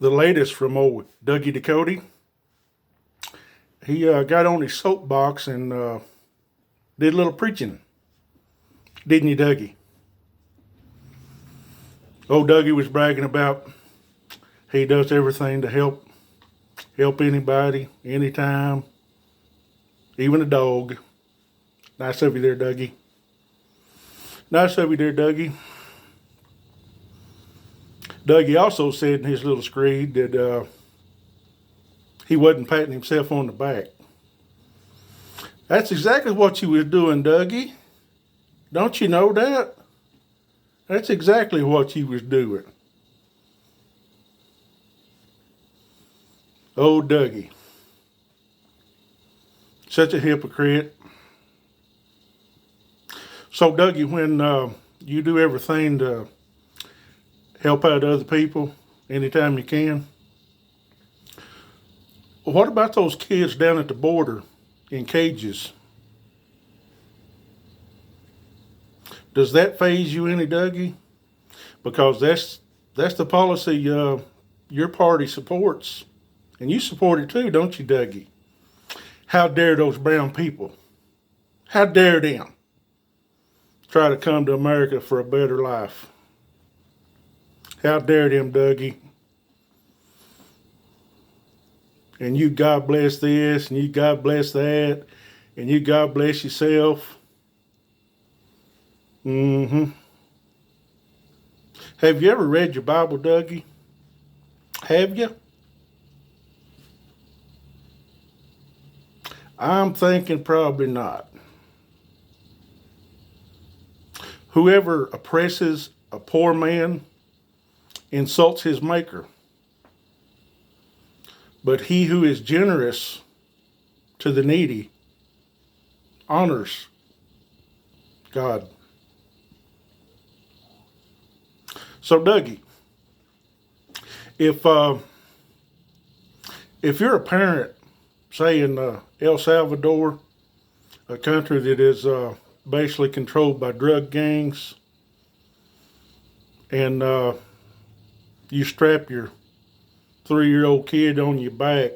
The latest from old Dougie Ducote. He got on his soapbox and did a little preaching. Didn't you, Dougie? Old Dougie was bragging about he does everything to help anybody, anytime, even a dog. Nice of you there, Dougie. Nice of you there, Dougie. Dougie also said in his little screed that he wasn't patting himself on the back. That's exactly what you was doing, Dougie. Don't you know that? That's exactly what you was doing. Oh, Dougie. Such a hypocrite. So, Dougie, when you do everything to help out other people anytime you can, what about those kids down at the border in cages? Does that faze you any, Dougie? Because that's the policy your party supports. And you support it too, don't you, Dougie? How dare those brown people? How dare them try to come to America for a better life? How dare them, Dougie? And you God bless this, and you God bless that, and you God bless yourself. Mm-hmm. Have you ever read your Bible, Dougie? Have you? I'm thinking probably not. Whoever oppresses a poor man insults his maker. But he who is generous to the needy honors God. So, Dougie, if you're a parent, say in El Salvador, a country that is basically controlled by drug gangs, and you strap your 3-year-old kid on your back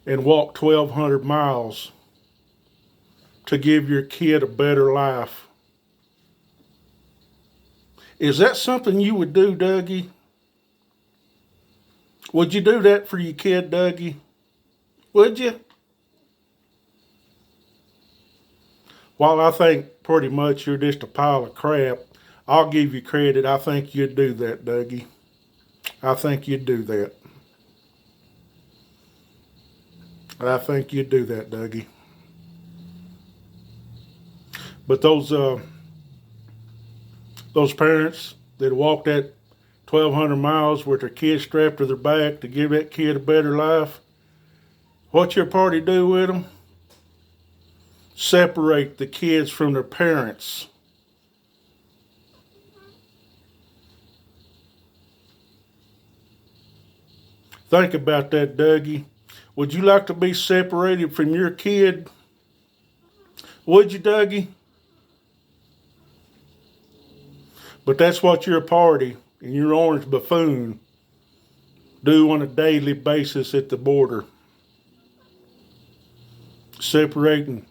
and walk 1,200 miles to give your kid a better life. Is that something you would do, Dougie? Would you do that for your kid, Dougie? Would you? While I think pretty much you're just a pile of crap, I'll give you credit. I think you'd do that, Dougie. I think you'd do that. I think you'd do that, Dougie. But those parents that walked that 1,200 miles with their kid strapped to their back to give that kid a better life, what's your party do with them? Separate the kids from their parents. Think about that, Dougie. Would you like to be separated from your kid? Would you, Dougie? But that's what your party and your orange buffoon do on a daily basis at the border. Separating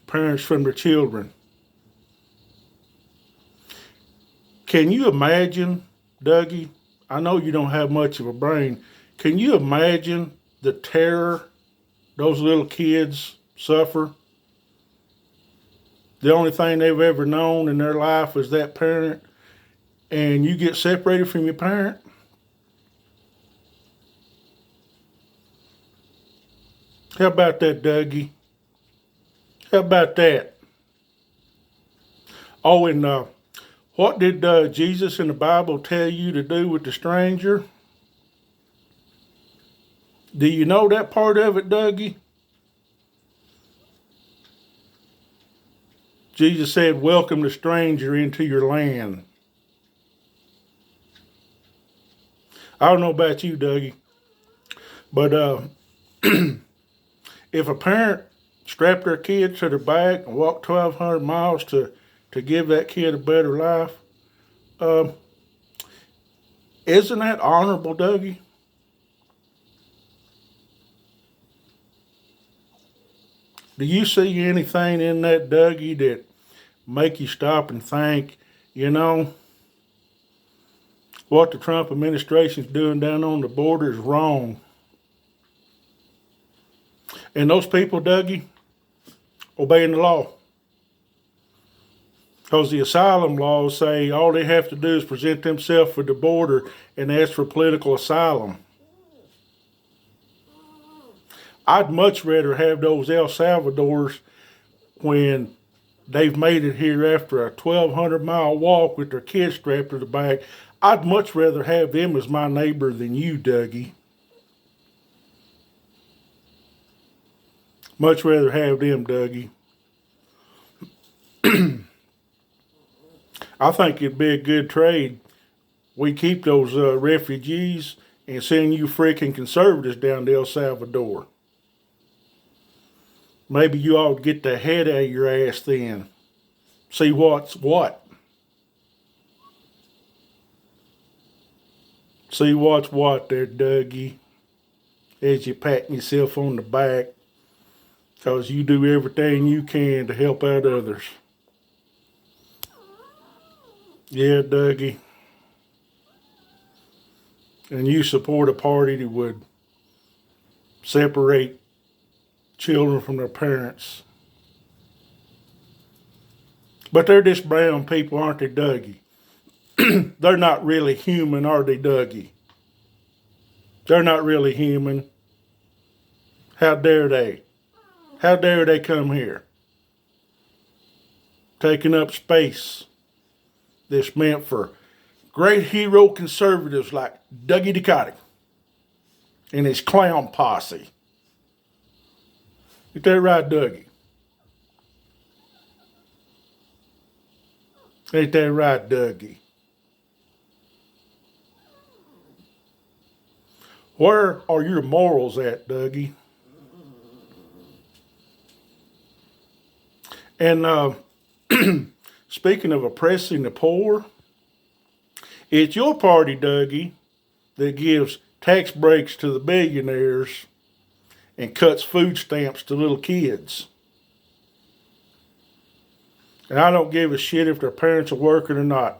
parents from their children. Can you imagine, Dougie? I know you don't have much of a brain. Can you imagine the terror those little kids suffer? The only thing they've ever known in their life is that parent, and you get separated from your parent? How about that, Dougie? How about that? Oh, and what did Jesus in the Bible tell you to do with the stranger? Do you know that part of it, Dougie? Jesus said, welcome the stranger into your land. I don't know about you, Dougie, but if a parent strapped their kid to their back and walked 1,200 miles to give that kid a better life, Isn't that honorable, Dougie? Do you see anything in that, Dougie, that make you stop and think, you know, what the Trump administration's doing down on the border is wrong? And those people, Dougie, obeying the law. Because the asylum laws say all they have to do is present themselves at the border and ask for political asylum. I'd much rather have those El Salvadors when they've made it here after a 1,200-mile walk with their kids strapped to the back. I'd much rather have them as my neighbor than you, Dougie. Much rather have them, Dougie. I think it'd be a good trade. We keep those refugees and send you freaking conservatives down to El Salvador. Maybe you ought to get the head out of your ass then. See what's what. See what's what there, Dougie. As you patting yourself on the back. Because you do everything you can to help out others. Yeah, Dougie. And you support a party that would separate children from their parents. But they're just brown people, aren't they, Dougie? They're not really human, are they, Dougie? They're not really human. How dare they? How dare they come here? Taking up space that's meant for great hero conservatives like Dougie Ducote and his clown posse. Get that right, Dougie? Ain't that right, Dougie? Where are your morals at, Dougie? And speaking of oppressing the poor, it's your party, Dougie, that gives tax breaks to the billionaires and cuts food stamps to little kids. And I don't give a shit if their parents are working or not.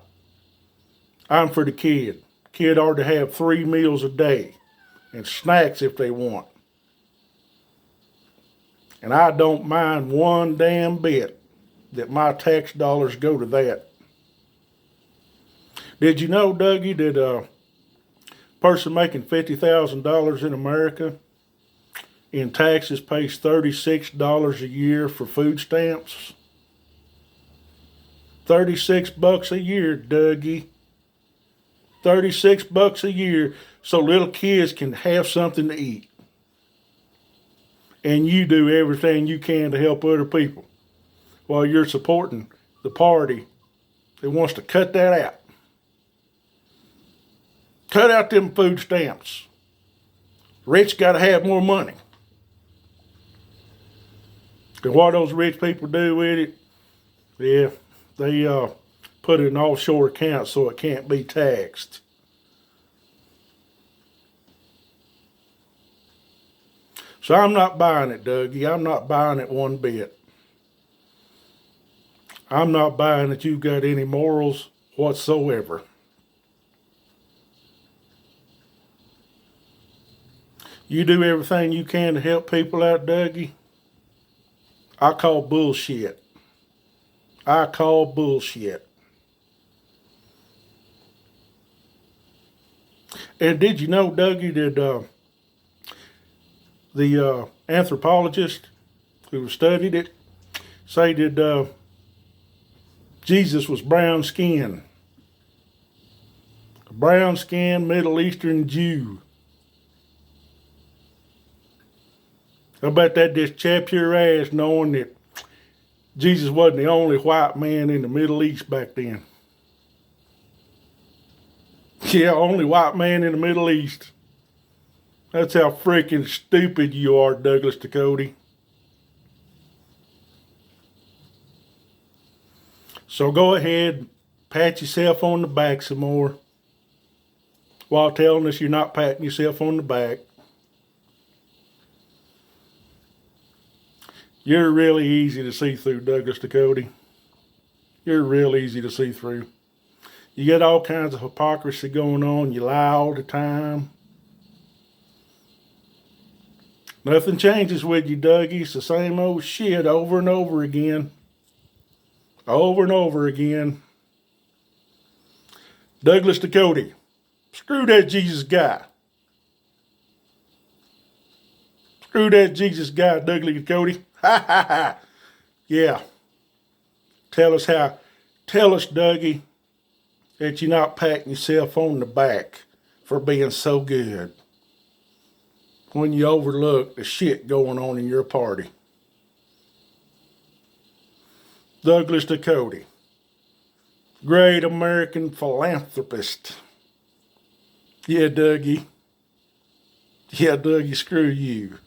I'm for the kid. Kid ought to have 3 meals a day and snacks if they want. And I don't mind one damn bit that my tax dollars go to that. Did you know, Dougie, that a person making $50,000 in America in taxes pays $36 a year for food stamps? $36 a year, Dougie. $36 a year so little kids can have something to eat. And you do everything you can to help other people while you're supporting the party that wants to cut that out. Cut out them food stamps. Rich got to have more money. And what those rich people do with it, yeah, they put it in offshore accounts so it can't be taxed. So I'm not buying it, Dougie. I'm not buying it one bit. I'm not buying that you've got any morals whatsoever. You do everything you can to help people out, Dougie. I call bullshit. I call bullshit. And did you know, Dougie, that the anthropologist who studied it say that Jesus was brown skinned. A brown skinned Middle Eastern Jew. I bet that just chapped your ass knowing that Jesus wasn't the only white man in the Middle East back then. Yeah, only white man in the Middle East. That's how freaking stupid you are, Douglas Ducote. So go ahead, pat yourself on the back some more. while telling us you're not patting yourself on the back. You're really easy to see through, Douglas Ducote. You're real easy to see through. You get all kinds of hypocrisy going on. You lie all the time. Nothing changes with you, Dougie. It's the same old shit over and over again. Over and over again. Douglas Ducote. Screw that Jesus guy. Screw that Jesus guy, Douglas Ducote. Ha ha ha. Yeah. Tell us, Dougie, that you're not patting yourself on the back for being so good when you overlook the shit going on in your party. Douglas Ducote, great American philanthropist. Yeah, Dougie. Yeah, Dougie, screw you.